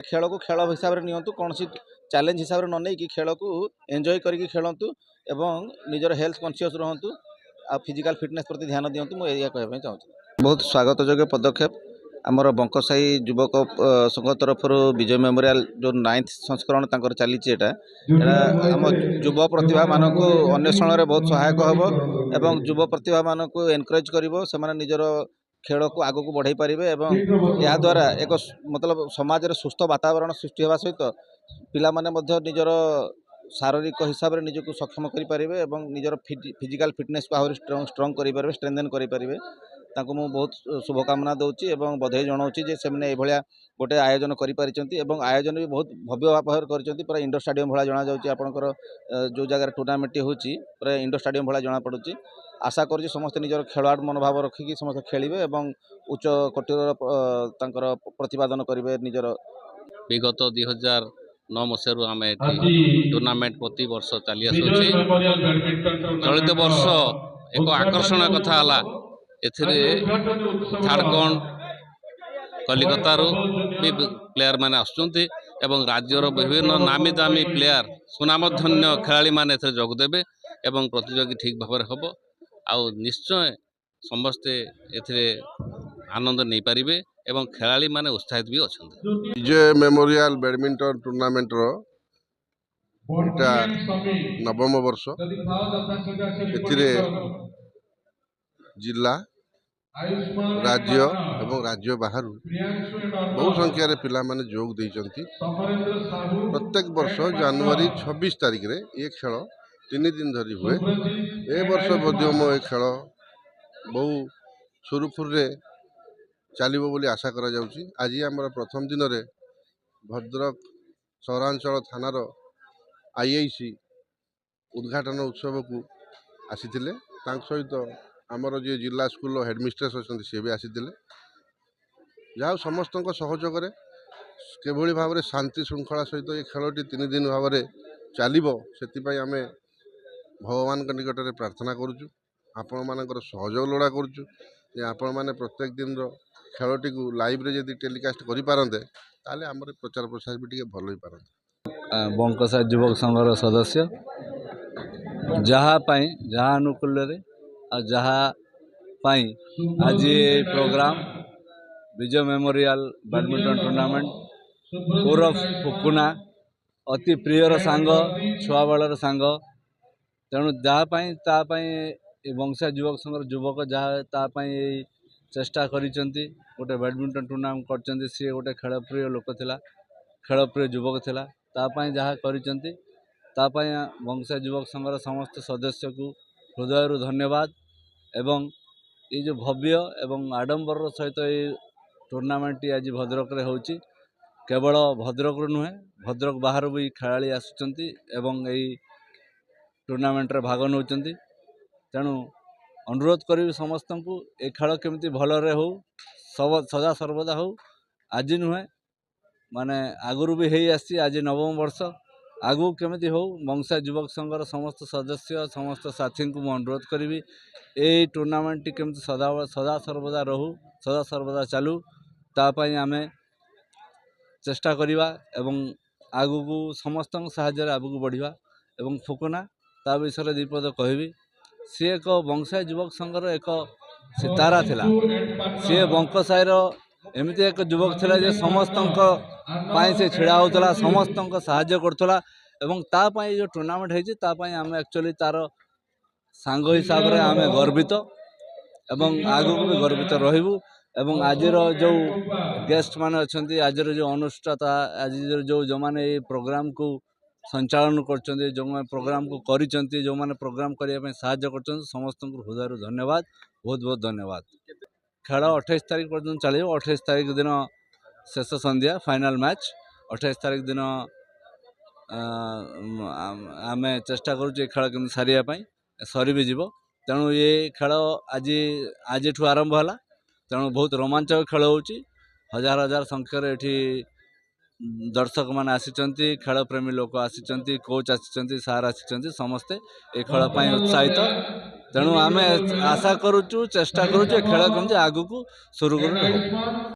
खेल को खेल हिसाब से नियंतु कौन सी चैलेंज हिसाब से न नहीं कि खेल को एंजॉय करके खेलतु एवं निजर हेल्थ कॉन्शियस रहतु आ फिजिकल फिटनेस प्रति ध्यान दिंतु मुझे कहना चाहूँगी। बहुत स्वागत योग्य पदक्षेप आमर बंकसाई युवक संघ तरफ विजय मेमोरियल जो 9th संस्करण तंकर चली आम युव प्रतिभा मानक अन्वेषण में बहुत सहायक हम एवं युव प्रतिभा मानक एनकरेज कर निजर खेल को आग को बढ़ाई पारे एवं या द्वारा एक मतलब समाज रे सुस्थ वातावरण सृष्टि होगा सहित पिला माने निजर शारीरिक हिसाब से निजक सक्षम करें एवं निजर फिजिकल फिटनेस को आहरी स्ट्रंग करें स्ट्रेंथेन करें तांको मु बहुत शुभकामना दूची एवं बधाई जनाऊँगी जे से मैंने गोटे आयोजन कर आयोजन भी बहुत भव्य भाव कर पूरा इंडोर स्टाडियम भाया जना जाऊँगी आपंकर जो जगह टूर्नामेंट होची पूरा इंडोर स्टाडियम भाया जना पड़ुची। आशा कर समस्ते निजर खेलाड़ मनोभाव रखिकी समस्त खेलिए एवं उच्च कोटिर प्रतिपादन करेंगे निजर। विगत 2009 मसीह आम टूर्नामेंट प्रति वर्ष चली आसूँ चलित वर्ष एक आकर्षण कथा झारखंड कलिकतारू भी प्लेयर माने आसुचंती एवं राज्यर विभिन्न नामी दामी प्लेयर सुनामधन्य खेलाड़ी माने जोगदेवे एवं प्रतियोगी ठीक भाव हम आउ निश्चय समस्ते एथिरे आनंद नहीं पारिबे एवं खेलाड़ी माने उत्साहित भी अच्छा। विजय मेमोरियल बैडमिंटन टूर्नामेंट रो इटा नवम वर्ष एथिरे जिला राज्य एवं राज्य बाहर बहु संख्यार पिला माने जोग देइचंती। प्रत्येक वर्ष जनवरी 26 तारिख रे ये खेल 3 दिन धरी हुए। ए वर्ष मध्यम ए खेल बहु सुरुखुर रे चलिबो बोली आशा करा जाउची। आज हमर प्रथम दिन रे भद्रक सहरांचल थानार आईआईसी उद्घाटन उत्सव को आसीथिले। तांक सहित आमर जे जिला स्कूल हेडमिस्ट्रेस अच्छा सी भी आसीथिले। जहाँ समस्त सहयोग केभली भाव में शांति श्रृंखला सहित ये खेलटी 3 दिन भाव में चलो से आम भगवान के निकट में प्रार्थना करुचु आपण मानकर सहयोग लोड़ा करुचु जे आपण माने प्रत्येक दिन खेलटी को लाइव रे यदि टेलीकास्ट करि पारंते ताले हमर प्रचार प्रसार भी टिके भल होई पारंते। बंकसा युवक संघर सदस्य जहाँ जहाँ अनुकूल जहाँ आज प्रोग्राम विजय मेमोरियल बैडमिंटन टूर्नामेंट उर्फ फुकुना अति प्रियर सांग छुआ बेलर सांग तेणु जहाँपाई बंकसा युवक संघर युवक जहाँ चेष्टा करिसेंती गोटे बैडमिंटन टूर्नामेंट कर सी गोटे खेलप्रिय लोक थिला खेलप्रिय युवक थिला तापाई जहाँ करिसेंती तापाई बंकसा युवक संघर समस्त सदस्य को हृदय धन्यवाद एवं ये जो भव्य एवं आडंबर सहित ये टूर्नामेंट आज भद्रक रे होची केवल भद्रक नुहे भद्रक बाहर भी खेलाड़ी आसुचंती एवं यही टूर्नामेंट रे भाग नौचंती। तेणु अनुरोध करी समस्त को ए खेल केमती भलरे हो सदा सर्वदा हो आज नुहे माने आगुरी भी है आसी आज नवम वर्ष आगू केमती हो बंकसा युवक संघर समस्त सदस्य समस्त साथी को अनुरोध करी ए टूर्नामेंट टी केमती सदा सर्वदा रहू सदा सर्वदा चालू तापाई आमे चेष्टा करिबा एवं आगू को समस्त साहाय्य आगू बढ़िबा एवं फुकुना ता विषय दीपद कहबी सी एक बंकसा युवक संघर एक सितारा थिला सी बंकसाईर एमती एक युवक थिला जे समस्त से छिड़ा होता समस्त साहाय्य करथला एवं तापाई जो टूर्नामेंट है तापाई आम एक्चुअली तार सांग हिसाब रे आम गर्वित एवं आगू भी गर्वित रहबू एवं आज जो गेस्ट माने अच्छी आज जो अनुष्ठाता आज जो मैंने प्रोग्राम को संचालन कर जो प्रोग्राम को करिसेंती जो मैंने प्रोग्राम करने साहाय्य कर समस्त हृदय धन्यवाद बहुत बहुत धन्यवाद। खेल 28 तारिख पर्यटन चलो 28 तारिख दिन शेष संध्या फाइनल मैच 28 तारिख दिन आम चेष्टा करुचे खेल केमती सारियापाई सरी भी जीव तेणु ये खेल आज आरंभ है तेणु बहुत रोमांचक खेल होची हजार हजार संख्यार एठी दर्शक मैंने आसिचंती खेल प्रेमी लोक आसिचंती कोच आसिचंती सार आसिचंती समस्ते ए खेल पाई उत्साहित तेणु आम आशा करुचु चेष्टा करुचु खेल केमती आगु को शुरू करू।